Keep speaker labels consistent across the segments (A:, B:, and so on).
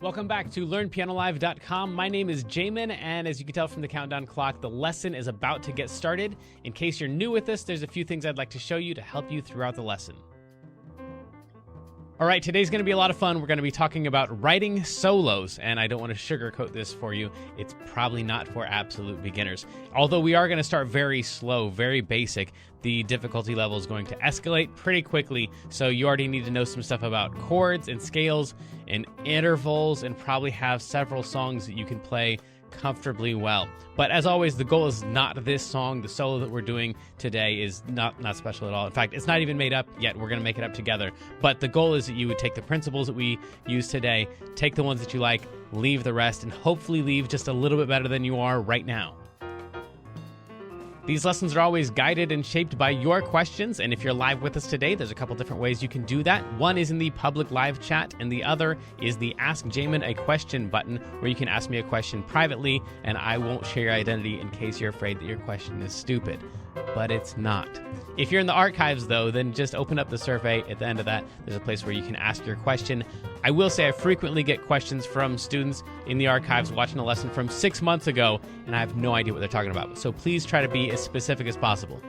A: Welcome back to LearnPianoLive.com. My name is Jamin, and as you can tell from the countdown clock, the lesson is about to get started. In case you're new with this, there's a few things I'd like to show you to help you throughout the lesson. All right, today's going to be a lot of fun. We're going to be talking about writing solos, and I don't want to sugarcoat this for you. It's probably not for absolute beginners. Although we are going to start very slow, very basic, the difficulty level is going to escalate pretty quickly, so you already need to know some stuff about chords and scales and intervals and probably have several songs that you can play comfortably well. But as always, the goal is not this song. The solo that we're doing today is not special at all. In fact, it's not even made up yet. We're going to make it up together. But the goal is that you would take the principles that we use today, take the ones that you like, leave the rest, and hopefully leave just a little bit better than you are right now. These lessons are always guided and shaped by your questions, and if you're live with us today, there's a couple different ways you can do that. One is in the public live chat, and the other is the Ask Jamin a Question button, where you can ask me a question privately, and I won't share your identity in case you're afraid that your question is stupid. But it's not. If you're in the archives, though, then just open up the survey. At the end of that, there's a place where you can ask your question. I will say I frequently get questions from students in the archives watching a lesson from 6 months ago, and I have no idea what they're talking about. So please try to be as specific as possible.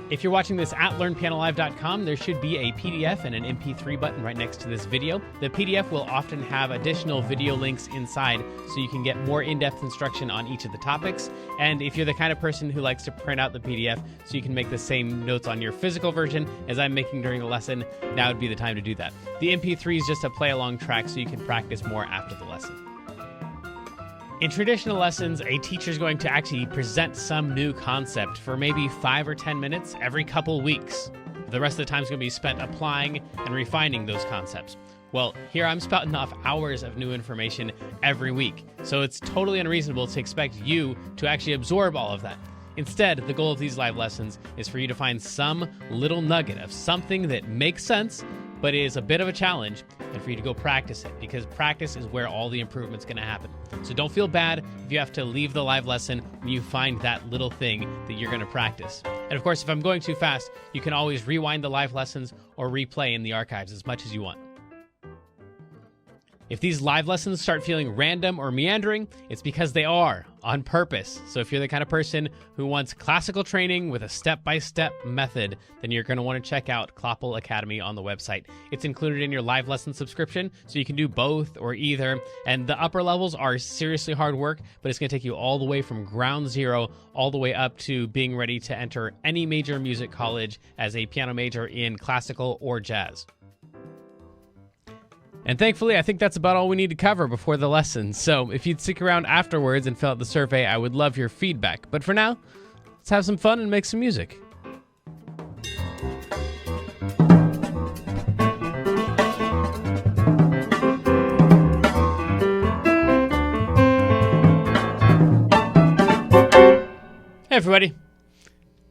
A: If you're watching this at LearnPianoLive.com, there should be a PDF and an MP3 button right next to this video. The PDF will often have additional video links inside so you can get more in-depth instruction on each of the topics. And if you're the kind of person who likes to print out the PDF so you can make the same notes on your physical version as I'm making during the lesson, now would be the time to do that. The MP3 is just a play-along track so you can practice more after the lesson. In traditional lessons, a teacher is going to actually present some new concept for maybe 5 or 10 minutes every couple weeks. The rest of the time is going to be spent applying and refining those concepts. Well, here I'm spouting off hours of new information every week, so it's totally unreasonable to expect you to actually absorb all of that. Instead, the goal of these live lessons is for you to find some little nugget of something that makes sense, but is a bit of a challenge, and for you to go practice it, because practice is where all the improvement's going to happen. So don't feel bad if you have to leave the live lesson when you find that little thing that you're going to practice. And of course, if I'm going too fast, you can always rewind the live lessons or replay in the archives as much as you want. If these live lessons start feeling random or meandering, it's because they are, on purpose. So if you're the kind of person who wants classical training with a step-by-step method, then you're going to want to check out Kloppel Academy on the website. It's included in your live lesson subscription, so you can do both or either. And the upper levels are seriously hard work, but it's going to take you all the way from ground zero all the way up to being ready to enter any major music college as a piano major in classical or jazz. And thankfully, I think that's about all we need to cover before the lesson. So if you'd stick around afterwards and fill out the survey, I would love your feedback. But for now, let's have some fun and make some music. Hey everybody,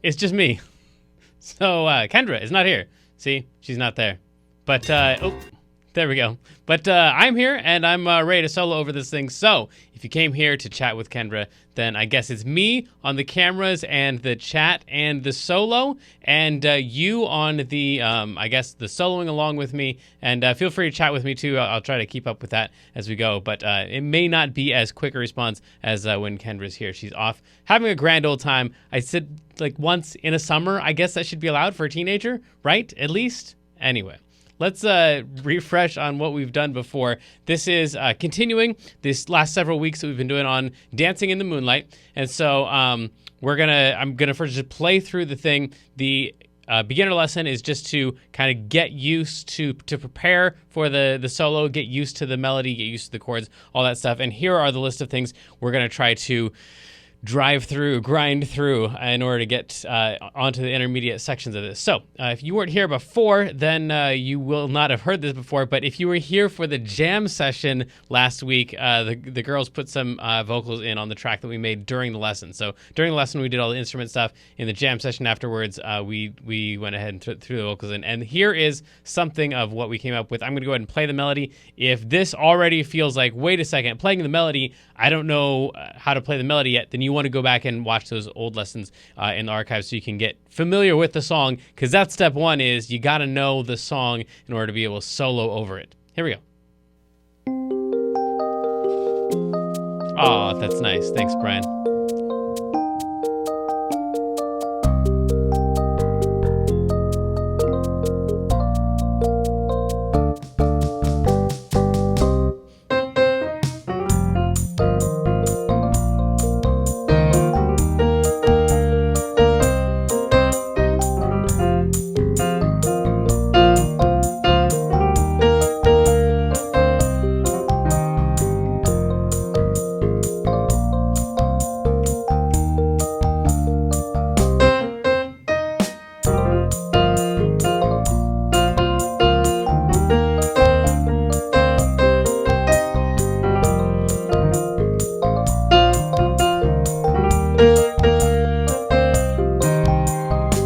A: it's just me. So Kendra is not here. See, she's not there. But, there we go. But I'm here, and I'm ready to solo over this thing. So if you came here to chat with Kendra, then I guess it's me on the cameras and the chat and the solo, and you on the, I guess, the soloing along with me. And feel free to chat with me, too. I'll try to keep up with that as we go. But it may not be as quick a response as when Kendra's here. She's off having a grand old time. I said, like, once in a summer, I guess that should be allowed for a teenager, right? At least? Anyway. Let's refresh on what we've done before. This is continuing this last several weeks that we've been doing on Dancing in the Moonlight. And so I'm gonna first just play through the thing. The beginner lesson is just to kind of get used to prepare for the solo, get used to the melody, get used to the chords, all that stuff. And here are the list of things we're gonna try to grind through in order to get onto the intermediate sections of this. So if you weren't here before, then you will not have heard this before, but if you were here for the jam session last week, the girls put some vocals in on the track that we made during the lesson. So during the lesson, we did all the instrument stuff. In the jam session afterwards, we went ahead and threw the vocals in. And here is something of what we came up with. I'm going to go ahead and play the melody. If this already feels like, wait a second, playing the melody, I don't know how to play the melody yet, then you want to go back and watch those old lessons in the archives so you can get familiar with the song, because that's step one, is you got to know the song in order to be able to solo over it. Here we go. Oh, that's nice. Thanks, Brian.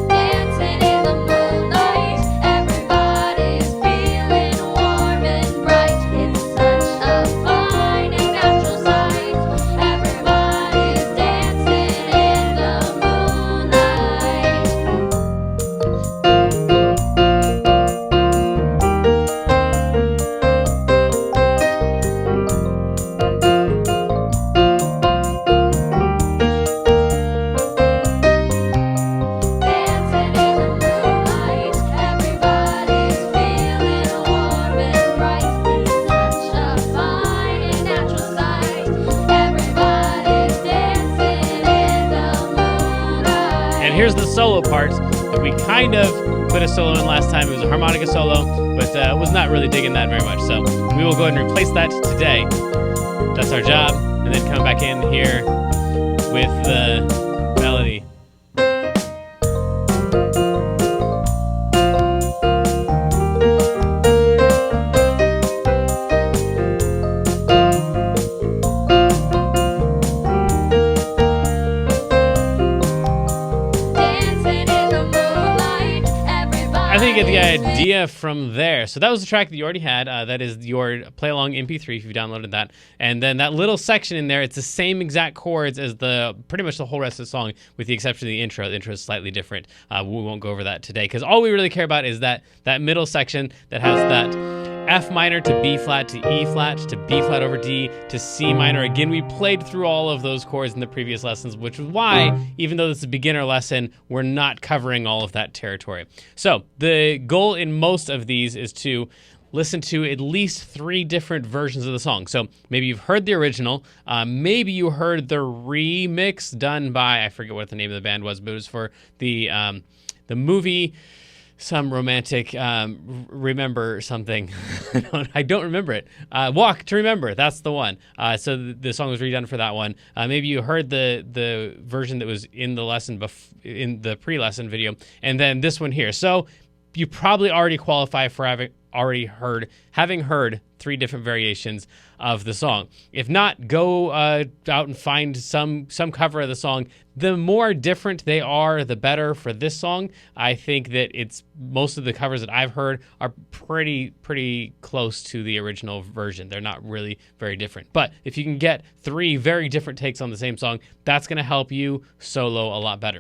B: Dancing in the moonlight, everybody's feeling warm and bright. It's such a fine and natural sight. Everybody's dancing in the moonlight. Dancing in the moonlight, everybody's feeling warm and bright. It's such a fine and natural sight. Everybody's dancing in the moonlight.
A: And here's the solo part that we kind of put a solo in last time. It was a harmonica solo, but was not really digging that very much. So we will go ahead and replace that today. That's our job. And then come back in here with the melody.
B: Dancing in the moonlight, everybody.
A: I think you get the idea from there. So that was the track that you already had. That is your play along MP3 if you downloaded that. And then that little section in there, it's the same exact chords as the pretty much the whole rest of the song, with the exception of the intro. The intro is slightly different. We won't go over that today because all we really care about is that middle section that has that F minor to B flat to E flat to B flat over D to C minor. Again, we played through all of those chords in the previous lessons, which is why, even though this is a beginner lesson, we're not covering all of that territory. So the goal in most of these is to listen to at least 3 different versions of the song. So maybe you've heard the original, maybe you heard the remix done by, I forget what the name of the band was, but it was for the movie, some romantic, remember something. I don't remember it. Walk to Remember, that's the one. So the song was redone for that one. Maybe you heard the version that was in the lesson, in the pre-lesson video, and then this one here. So you probably already qualify for having heard 3 different variations of the song. If not, go out and find some cover of the song. The more different they are, the better for this song. I think that most of the covers that I've heard are pretty close to the original version. They're not really very different. But if you can get 3 very different takes on the same song, that's going to help you solo a lot better.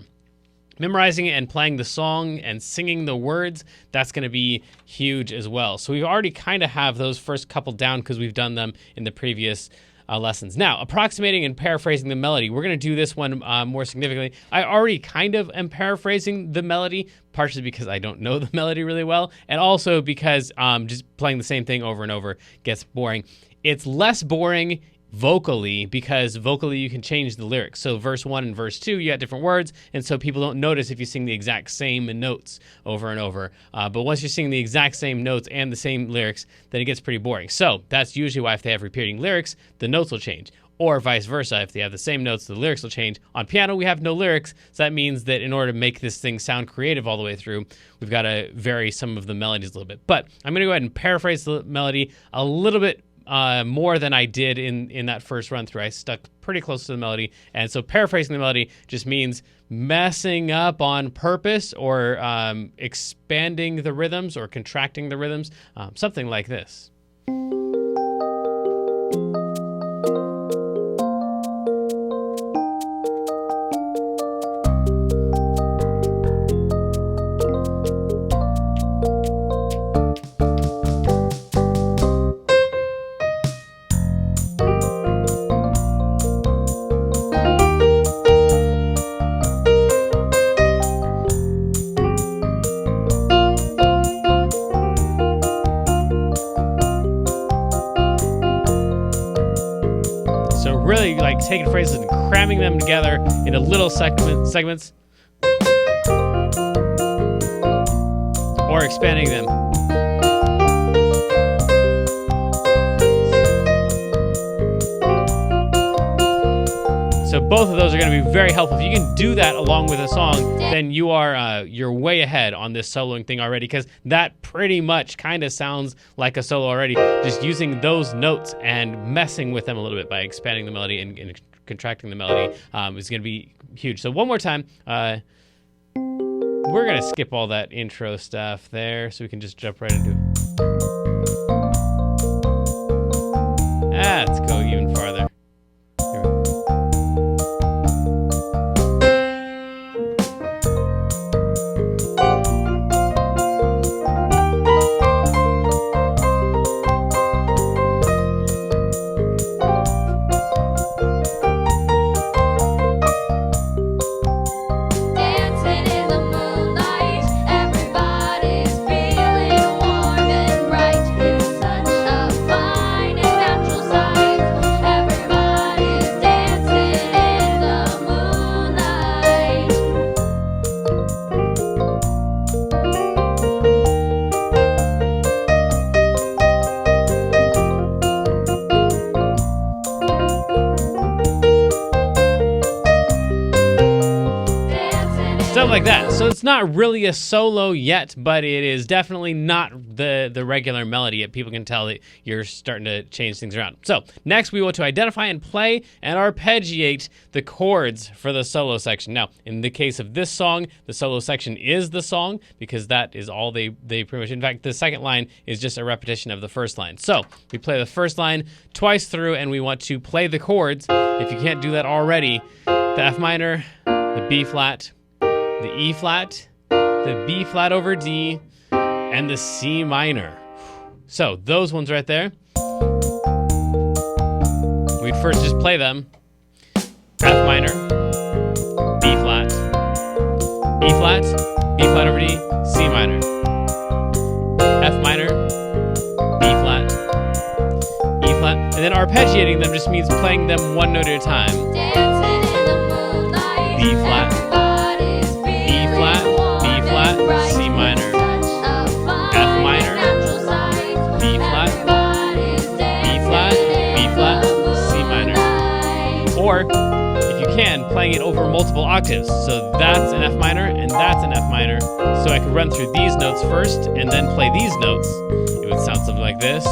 A: Memorizing it and playing the song and singing the words, that's going to be huge as well. So we already kind of have those first couple down because we've done them in the previous lessons. Now, approximating and paraphrasing the melody. We're going to do this one more significantly. I already kind of am paraphrasing the melody, partially because I don't know the melody really well, and also because just playing the same thing over and over gets boring. It's less boring vocally, because vocally you can change the lyrics. So verse 1 and verse 2, you got different words, and so people don't notice if you sing the exact same notes over and over. But once you're singing the exact same notes and the same lyrics, then it gets pretty boring. So that's usually why if they have repeating lyrics, the notes will change. Or vice versa, if they have the same notes, the lyrics will change. On piano, we have no lyrics, so that means that in order to make this thing sound creative all the way through, we've got to vary some of the melodies a little bit. But I'm going to go ahead and paraphrase the melody a little bit more than I did in that first run through. I stuck pretty close to the melody, and so paraphrasing the melody just means messing up on purpose, or expanding the rhythms or contracting the rhythms, something like this. really like taking phrases and cramming them together into little segments, or expanding them. So both of those are going to be very helpful. If you can do that along with a song, then you're way ahead on this soloing thing already, because that pretty much kind of sounds like a solo already. Just using those notes and messing with them a little bit by expanding the melody and contracting the melody is going to be huge. So one more time, we're going to skip all that intro stuff there so we can just jump right into it. Let's go even farther. Here we go.
B: Dancing in the moonlight, everybody's feeling warm and bright. It's such a fine and natural sight. Everybody's dancing in the moonlight.
A: Stuff like that. So it's not really a solo yet, but it is definitely not the regular melody. People can tell that you're starting to change things around. So next we want to identify and play and arpeggiate the chords for the solo section. Now, in the case of this song, the solo section is the song because that is all they pretty much. In fact, the second line is just a repetition of the first line. So we play the first line twice through and we want to play the chords. If you can't do that already, the F minor, the B flat, the E flat, the B flat over D, and the C minor. So those ones right there, we'd first just play them. F minor, B flat, E flat, B flat over D, C minor. F minor, B flat, E flat, and then arpeggiating them just means playing them one note at a time.
B: Dancing in the moonlight,
A: B flat,
B: everybody's feeling
A: flat,
B: warm
A: B
B: and
A: flat,
B: bright.
A: C minor,
B: It's such a fine
A: F minor,
B: and natural sight.
A: B flat,
B: Everybody's
A: B
B: dancing
A: flat, B
B: in
A: flat,
B: the
A: C minor.
B: moonlight.
A: Or, if you can, playing it over multiple octaves. So that's an F minor and that's an F minor. So I could run through these notes first and then play these notes. It would sound something like this.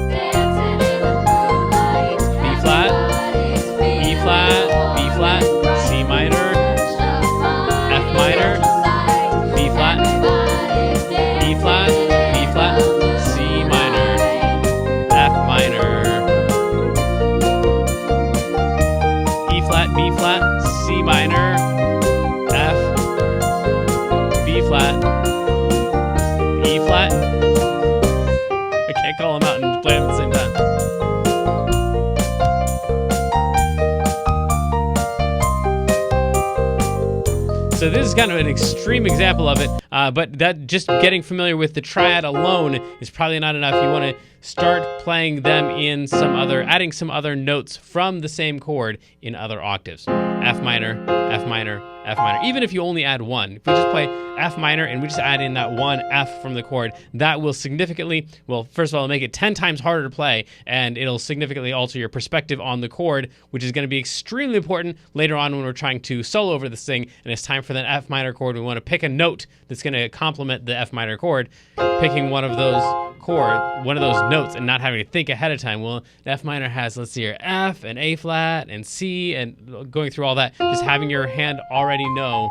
B: Dancing in the moonlight,
A: B flat,
B: everybody's feeling
A: E flat, B
B: warm
A: flat,
B: and bright.
A: C minor,
B: Such a fine
A: F minor,
B: and natural sight.
A: B flat,
B: Everybody's
A: B
B: dancing
A: flat, B flat,
B: in the
A: C minor,
B: moonlight.
A: F minor, E flat, B flat, C minor, F, B flat, E flat. I can't call them out and play them at the same time. So this is kind of an extreme example of it, but that just getting familiar with the triad alone is probably not enough. You want to start playing them in adding some other notes from the same chord in other octaves. F minor, F minor, F minor. Even if you only add one, if we just play F minor and we just add in that one F from the chord, that will significantly, well, first of all, make it 10 times harder to play, and it'll significantly alter your perspective on the chord, which is going to be extremely important later on when we're trying to solo over this thing, and it's time for that F minor chord. We want to pick a note that's going to complement the F minor chord, picking one of those notes and not having to think ahead of time. Well, the F minor has, let's see here, F and A flat and C, and going through all that, just having your hand already know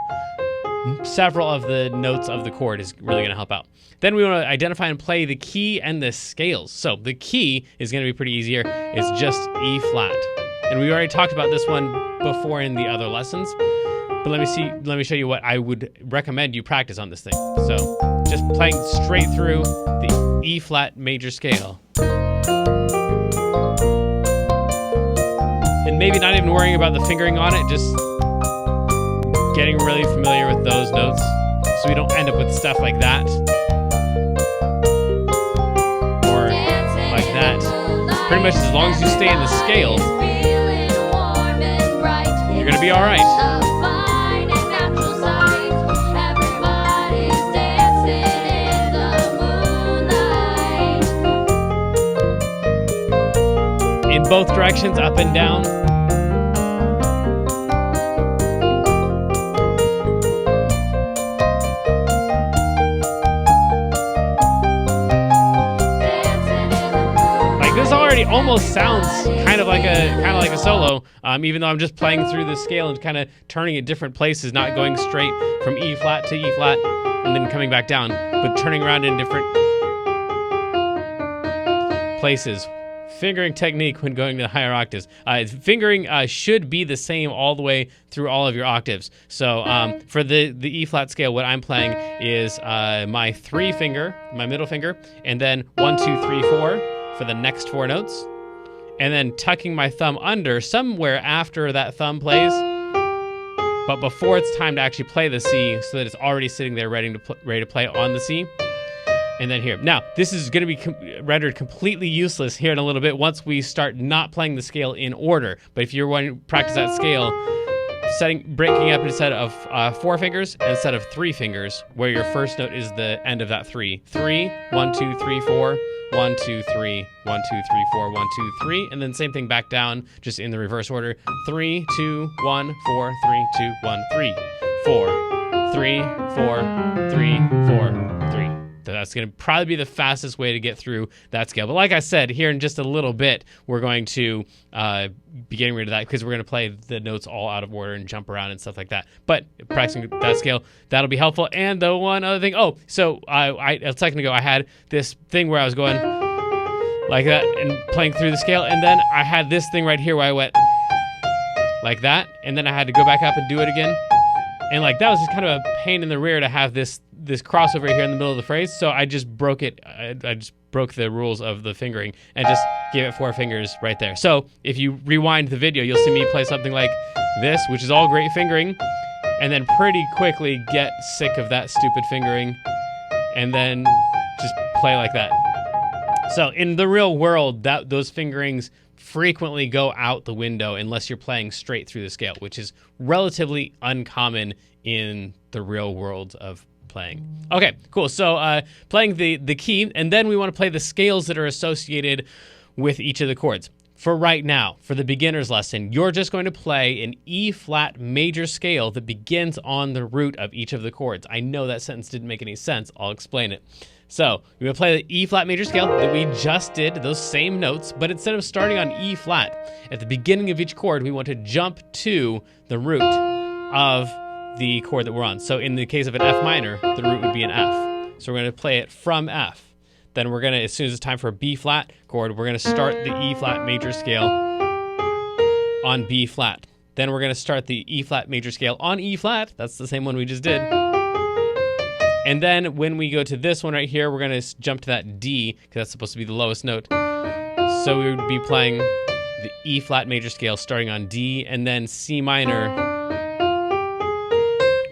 A: several of the notes of the chord is really going to help out. Then we want to identify and play the key and the scales. So the key is going to be pretty easy here. It's just E flat. And we already talked about this one before in the other lessons. But let me show you what I would recommend you practice on this thing. So just playing straight through the E flat major scale. And maybe not even worrying about the fingering on it, just getting really familiar with those notes so we don't end up with stuff like that. Or like pretty much as long as you stay in the scale, you're gonna be all right. In both directions, up and down. Like this already almost sounds kind of like a solo, even though I'm just playing through the scale and kind of turning at different places, not going straight from E flat to E flat and then coming back down, but turning around in different places. Fingering technique when going to higher octaves. Fingering should be the same all the way through all of your octaves. So for the E flat scale, what I'm playing is my 3 finger, my middle finger, and then 1, 2, 3, 4 for the next 4 notes, and then tucking my thumb under somewhere after that thumb plays, but before it's time to actually play the C, so that it's already sitting there ready to play on the C. And then here. Now, this is going to be rendered completely useless here in a little bit once we start not playing the scale in order. But if you're wanting to practice that scale, breaking up instead of 4 fingers instead of 3 fingers, where your first note is the end of that 3. 3, 1, 2, 3, 4, 1, 2, 3, 1, 2, 3, 4, 1, 2, 3, and then same thing back down, just in the reverse order. 3, 2, 1, 4, 3, 2, 1, 3, 4, 3, 4, 3, 4, 3. That's going to probably be the fastest way to get through that scale. But like I said, here in just a little bit, we're going to be getting rid of that because we're going to play the notes all out of order and jump around and stuff like that. But practicing that scale, that'll be helpful. And the one other thing, so a second ago, I had this thing where I was going like that and playing through the scale. And then I had this thing right here where I went like that. And then I had to go back up and do it again. And like that was just kind of a pain in the rear to have this crossover here in the middle of the phrase. So I just broke it. I just broke the rules of the fingering and just gave it 4 fingers right there. So if you rewind the video, you'll see me play something like this, which is all great fingering, and then pretty quickly get sick of that stupid fingering and then just play like that. So in the real world, those fingerings frequently go out the window unless you're playing straight through the scale, which is relatively uncommon in the real world of playing. Okay, cool. So playing the key, and then we want to play the scales that are associated with each of the chords. For right now, for the beginner's lesson, you're just going to play an E flat major scale that begins on the root of each of the chords. I know that sentence didn't make any sense. I'll explain it. So we're going to play the E flat major scale that we just did, those same notes, but instead of starting on E flat, at the beginning of each chord, we want to jump to the root of the chord that we're on. So in the case of an F minor, the root would be an F. So we're going to play it from F. Then we're going to, as soon as it's time for a B flat chord, we're going to start the E flat major scale on B flat. Then we're going to start the E flat major scale on E flat. That's the same one we just did. And then when we go to this one right here, we're going to jump to that D, because that's supposed to be the lowest note. So we would be playing the E flat major scale starting on D, and then C minor,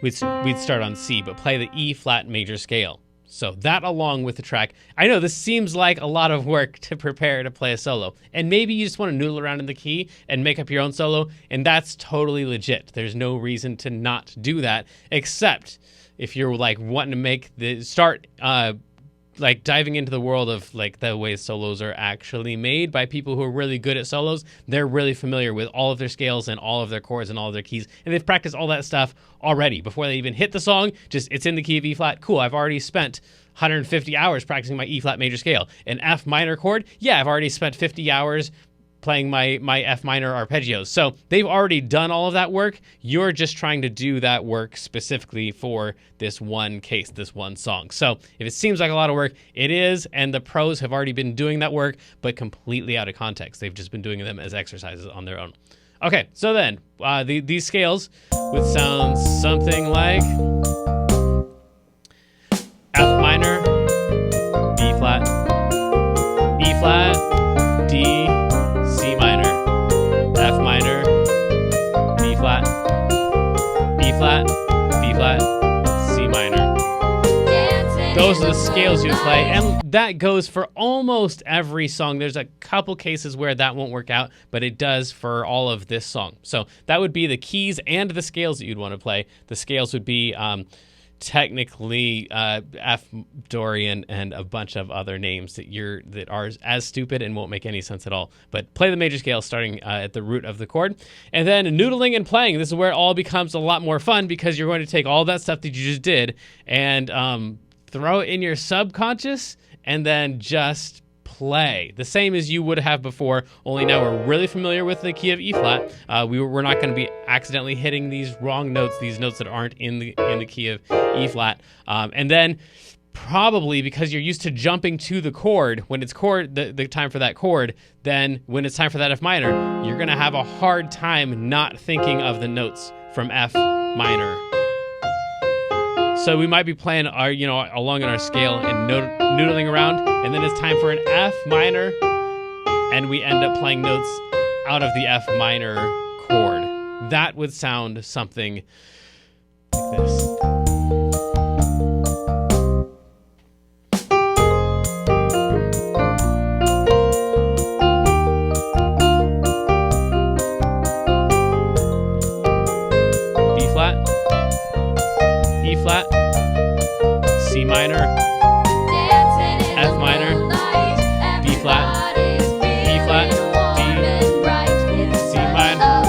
A: we'd start on C, but play the E flat major scale. So that along with the track. I know this seems like a lot of work to prepare to play a solo, and maybe you just want to noodle around in the key and make up your own solo, and that's totally legit. There's no reason to not do that, except if you're like wanting to make like diving into the world of like the way solos are actually made by people who are really good at solos. They're really familiar with all of their scales and all of their chords and all of their keys, and they've practiced all that stuff already before they even hit the song. Just it's in the key of E flat. Cool, I've already spent 150 hours practicing my E flat major scale. An F minor chord, yeah, I've already spent 50 hours playing my F minor arpeggios. So they've already done all of that work. You're just trying to do that work specifically for this one case, this one song. So if it seems like a lot of work, it is, and the pros have already been doing that work, but completely out of context. They've just been doing them as exercises on their own. Okay, so then these scales would sound something like F minor, B flat, E flat, D, C minor, F minor, B flat, B flat, B flat, C minor. Those are the scales you play, and that goes for almost every song. There's a couple cases where that won't work out, but it does for all of this song. So that would be the keys and the scales that you'd want to play. The scales would be technically F Dorian and a bunch of other names that are as stupid and won't make any sense at all. But play the major scale starting at the root of the chord, and then noodling and playing. This is where it all becomes a lot more fun, because you're going to take all that stuff that you just did and throw it in your subconscious and then just play the same as you would have before, only now we're really familiar with the key of E flat. We're not going to be accidentally hitting these wrong notes, these notes that aren't in the key of E flat. And then probably because you're used to jumping to the chord, when it's the time for that chord, then when it's time for that F minor, you're going to have a hard time not thinking of the notes from F minor. So we might be playing along in our scale and noodling around, and then it's time for an F minor, and we end up playing notes out of the F minor chord. That would sound something like this. B flat, E flat, C minor, F minor, B flat, E flat, D, C minor.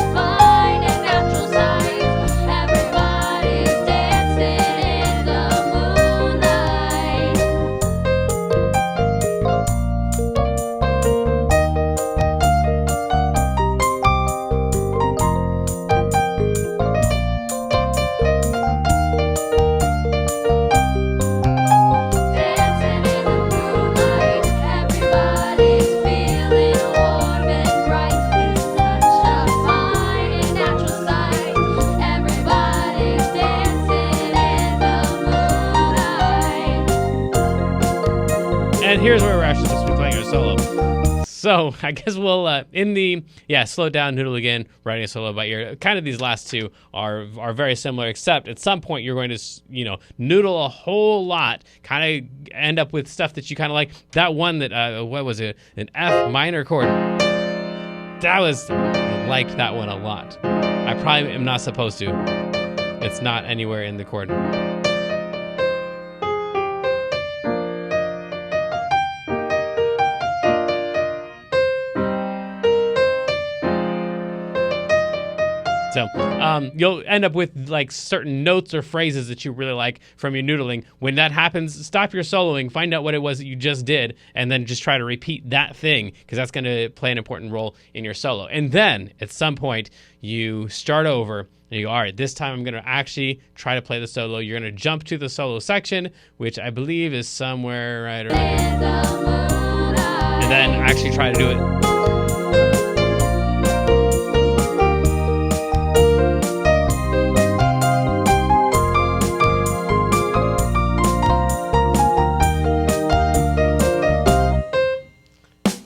A: And here's where we're actually supposed to be playing our solo. So I guess we'll slow down, noodle again, writing a solo by ear. Kind of these last two are very similar, except at some point you're going to noodle a whole lot, kind of end up with stuff that you kind of like. That one that what was it? An F minor chord. I liked that one a lot. I probably am not supposed to. It's not anywhere in the chord. So you'll end up with like certain notes or phrases that you really like from your noodling. When that happens, stop your soloing, find out what it was that you just did, and then just try to repeat that thing, because that's going to play an important role in your solo. And then at some point you start over and you go, all right, this time I'm going to actually try to play the solo. You're going to jump to the solo section, which I believe is somewhere right around, and then actually try to do it.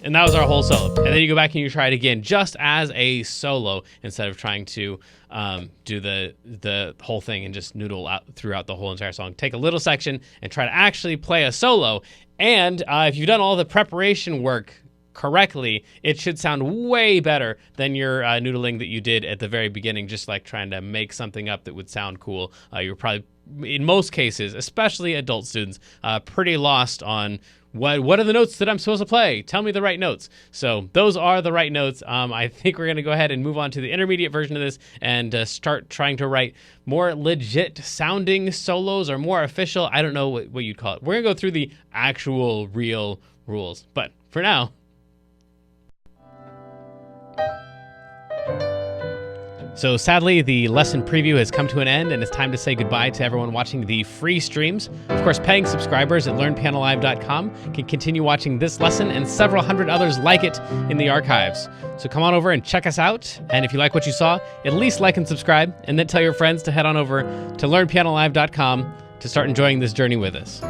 A: And that was our whole solo. And then you go back and you try it again, just as a solo, instead of trying to do the whole thing and just noodle out throughout the whole entire song. Take a little section and try to actually play a solo. And if you've done all the preparation work correctly, it should sound way better than your noodling that you did at the very beginning, just like trying to make something up that would sound cool. You're probably, in most cases, especially adult students, pretty lost on what are the notes that I'm supposed to play? Tell me the right notes. So those are the right notes. I think we're going to go ahead and move on to the intermediate version of this and start trying to write more legit sounding solos, or more official. I don't know what you'd call it. We're going to go through the actual real rules. But for now, so sadly, the lesson preview has come to an end, and it's time to say goodbye to everyone watching the free streams. Of course, paying subscribers at learnpianolive.com can continue watching this lesson and several hundred others like it in the archives. So come on over and check us out, and if you like what you saw, at least like and subscribe, and then tell your friends to head on over to learnpianolive.com to start enjoying this journey with us.